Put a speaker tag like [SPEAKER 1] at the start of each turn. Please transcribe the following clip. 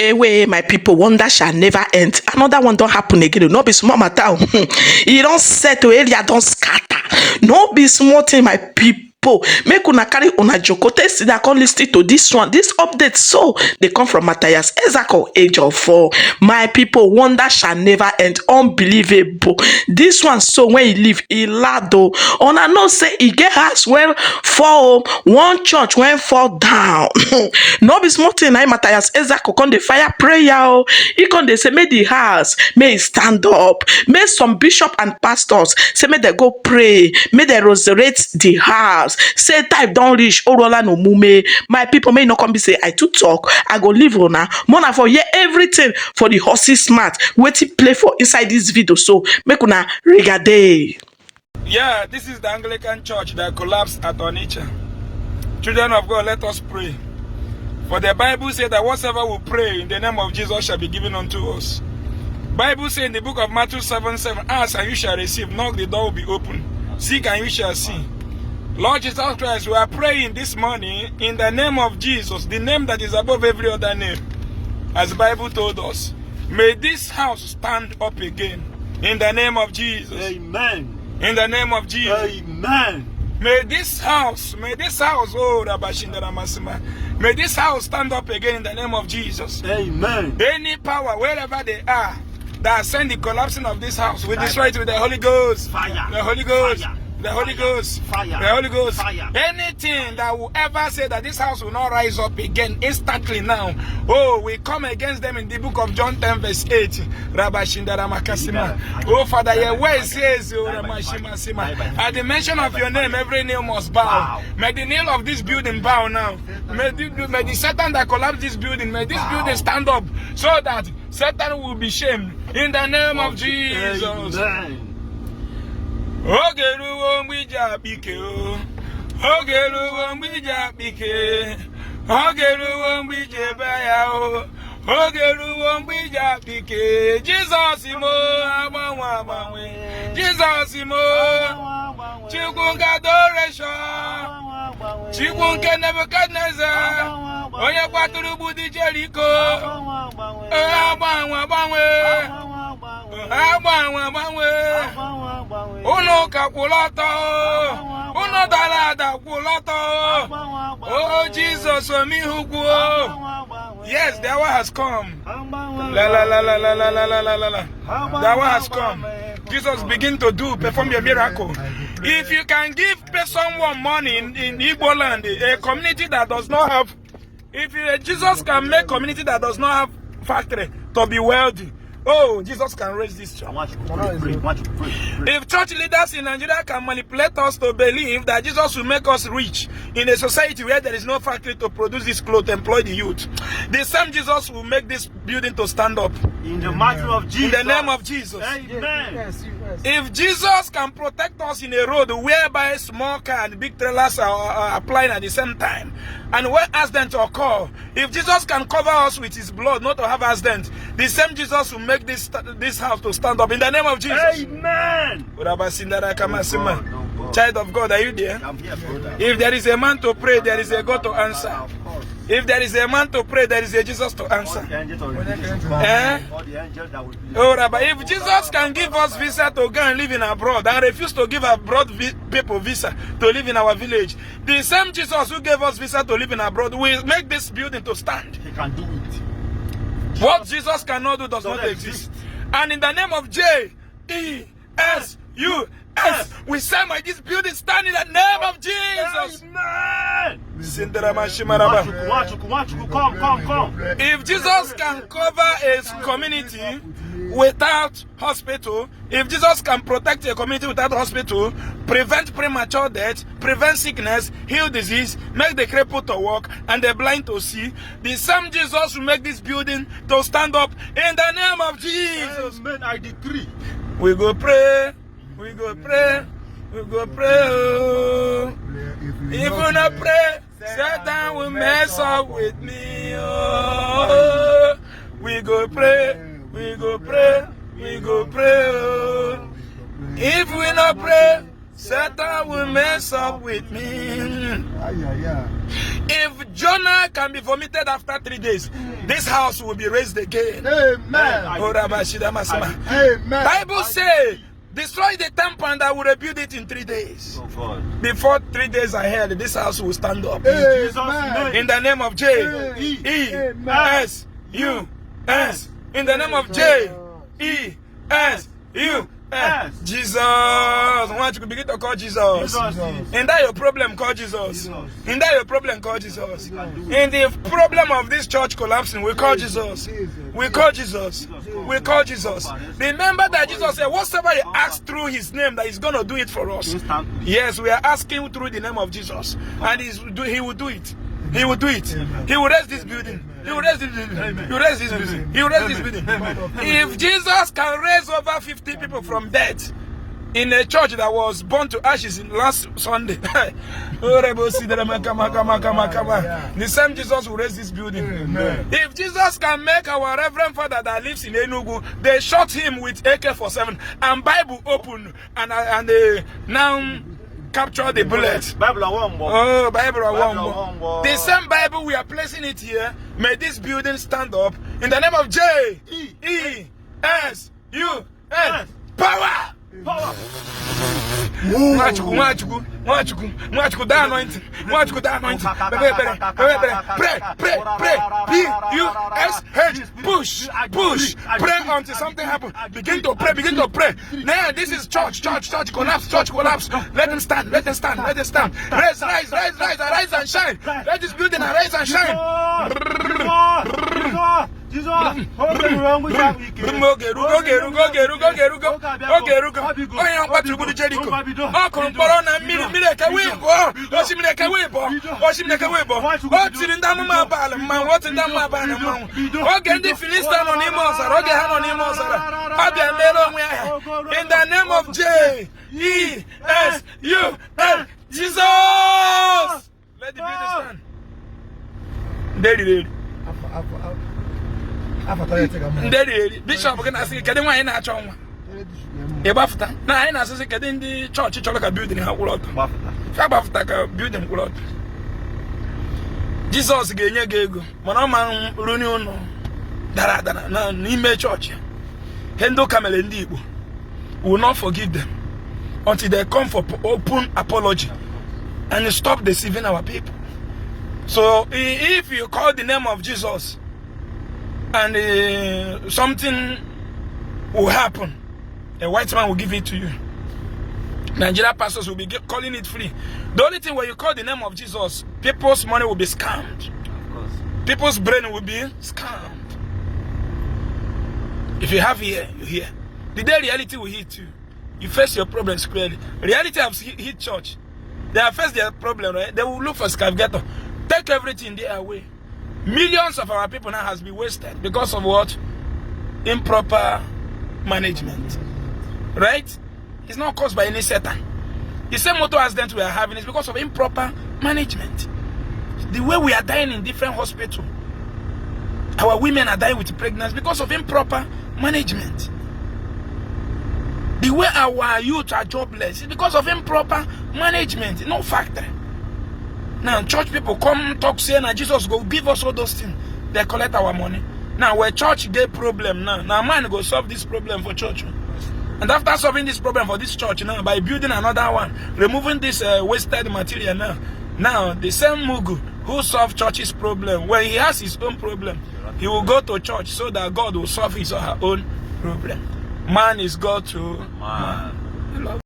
[SPEAKER 1] Away, my people, wonder shall never end. Another one don't happen again. No be small matter. You don't settle area, don't scatter. No be small thing, my people. Make una carry una jokote sit down come lis ten to this one. This update so they come from Mathias Ezeaku, age of 4. My people, wonder shall never end. Unbelievable. This one so when he leave, he loud though. Una know say he get house when fall, one church when fall down. No be small thing. Na Mathias Ezeaku come the fire prayer. He come they say make the house may stand up. May some bishop and pastors say may they go pray. May they resurrect the house. Say type don't reach Orola no mume. My people may not come be say I too talk. I go live on now. Mona for hear everything for the horses smart. Waiting play for inside this video. So make una regade.
[SPEAKER 2] Yeah, this is the Anglican church that collapsed at Onitsha. Children of God, let us pray. For the Bible says that whatsoever we pray in the name of Jesus shall be given unto us. Bible says in the book of Matthew 7:7, ask and you shall receive, knock the door will be open, seek and you shall see. Lord Jesus Christ, we are praying this morning in the name of Jesus, the name that is above every other name. As the Bible told us, may this house stand up again in the name of Jesus.
[SPEAKER 3] Amen.
[SPEAKER 2] In the name of Jesus.
[SPEAKER 3] Amen.
[SPEAKER 2] May this house, oh Rabashindara Masima, may this house stand up again in the name of Jesus.
[SPEAKER 3] Amen.
[SPEAKER 2] Any power, wherever they are, that send the collapsing of this house, we destroy it with the Holy Ghost.
[SPEAKER 3] Fire.
[SPEAKER 2] The Holy Ghost.
[SPEAKER 3] Fire.
[SPEAKER 2] The Holy Ghost.
[SPEAKER 3] Fire.
[SPEAKER 2] The Holy Ghost.
[SPEAKER 3] Fire.
[SPEAKER 2] Anything that will ever say that this house will not rise up again instantly now. Oh, we come against them in the book of John 10 verse 8. Rabashindara Makasima. Oh, Father, your word says, oh, Ramashima Sima. At the mention of your name, every knee must bow. May the nail of this building bow now. May the Satan that collapsed this building, may this building stand up so that Satan will be shamed. In the name of Jesus.
[SPEAKER 3] Amen.
[SPEAKER 2] Ogeru Wambija Bike, Ogeru Wambija Bike, Ogeru Wambija Baya, Ogeru Wambija Bike, Jesus Imo, Amawe, Jesus Imo, Chikunga Doresha, Chikunga Nebuchadnezzar, Oya Paturu Budi Jericho, Uno Capulato, Uno Dalada Pulato, oh Jesus, me who go. Yes, the hour has come. La la la la la la la la la la. The hour has come. Jesus begin to perform your miracle. If you can give someone money in Igbo land, a community that does not have, Jesus can make community that does not have factory to be wealthy. Oh, Jesus can raise this church. If church leaders in Nigeria can manipulate us to believe that Jesus will make us rich in a society where there is no factory to produce this clothes, employ the youth, the same Jesus will make this building to stand up.
[SPEAKER 3] In the matter of Jesus.
[SPEAKER 2] In the name of Jesus.
[SPEAKER 3] Amen.
[SPEAKER 1] Yes.
[SPEAKER 2] If Jesus can protect us in a road whereby small car and big trailers are applying at the same time, and when accident occur, if Jesus can cover us with his blood not to have accident, the same Jesus will make this house to stand up in the name of Jesus.
[SPEAKER 3] Amen.
[SPEAKER 2] Child of God, are you there?
[SPEAKER 3] I'm here, brother.
[SPEAKER 2] If there is a man to pray, there is a God to answer. If there is a man to pray, there is a Jesus to answer. Oh, Rabbi, if Jesus can give us visa to go and live in abroad and refuse to give abroad people visa to live in our village, the same Jesus who gave us visa to live in abroad will make this building to stand.
[SPEAKER 3] He can do it.
[SPEAKER 2] What Jesus cannot do does not exist. And in the name of J-E-S-U-S, we say, may this building stand in the name of Jesus.
[SPEAKER 3] Amen. Come.
[SPEAKER 2] If Jesus can cover a community without hospital, if Jesus can protect a community without hospital, prevent premature death, prevent sickness, heal disease, make the crippled to walk and the blind to see, the same Jesus will make this building to stand up in the name of Jesus.
[SPEAKER 3] Amen. I decree.
[SPEAKER 2] We go pray. We go pray. Oh. If we not pray, Satan will mess up with me. Oh. We go pray. Oh. If we not pray, Satan will mess up with me. If Jonah can be vomited after 3 days, this house will be raised again.
[SPEAKER 3] Amen.
[SPEAKER 2] Amen. Bible says, destroy the temple and I will rebuild it in 3 days. Before 3 days ahead, this house will stand up.
[SPEAKER 3] Amen.
[SPEAKER 2] In the name of J-E-S-U-S. In the name of J-E-S-U-S. Jesus. Want you to begin to call Jesus. In that your problem, call Jesus. In that your problem, call Jesus. In the problem of this church collapsing, we call Jesus. We call Jesus. We call Jesus. Remember that Jesus said, whatsoever you ask through his name, that he's going to do it for us. Yes, we are asking through the name of Jesus. And he will do it. He will do it. He will raise this building. He will raise this building. He will raise this building. He will raise this building. If Jesus can raise over 50 people from death in a church that was burned to ashes in last Sunday, the same Jesus will raise this building. If Jesus can make our Reverend Father that lives in Enugu, they shot him with AK-47 and Bible open and they now capture the bullet. Oh, Bible. The same Bible we are placing it here. May this building stand up in the name of J-E-S-U-S. Power. Mwachukwu, that anointing. Pray. P-U-S-H. Push. Pray until something happens. Begin to pray. Now, this is church. Collapse. Let them stand. Rise and shine. Let this building arise and shine. Jesus. In the name of J-E-S-U-S. Jesus. Let the building stand. Daddy. Bishop gonna say, "Kedi wa ina acho nwa." E bafuta. Na ina say kedi ndi church cholo ka building ha kwulot. Bafuta ka building kwulot. Jesus ga-enye gị ego, mana ọ ma runi ụlọ dara na n'ime church. Hendo kamele ndị Igbo will not forgive them until they come for open apology and stop deceiving our people. So if you call the name of Jesus and something will happen, a white man will give it to you. Nigeria pastors will be calling it free. The only thing when you call the name of Jesus, people's money will be scammed. Of course. People's brain will be scammed. If you have ear, you hear. The day reality will hit you, you face your problems clearly. Reality has hit church. They have faced their problem, right? They will look for scapegoat. Take everything there away. Millions of our people now has been wasted because of what? Improper management. Right? It's not caused by any Satan. The same motor accident we are having is because of improper management. The way we are dying in different hospitals, our women are dying with pregnancy because of improper management. The way our youth are jobless is because of improper management. No factory. Now, church people come talk, say, now Jesus go give us all those things. They collect our money. Now, where church get problem now man go solve this problem for church. And after solving this problem for this church now, by building another one, removing this wasted material now the same Mugu who solved church's problem, when he has his own problem, he will go to church so that God will solve his or her own problem. Man is God to man.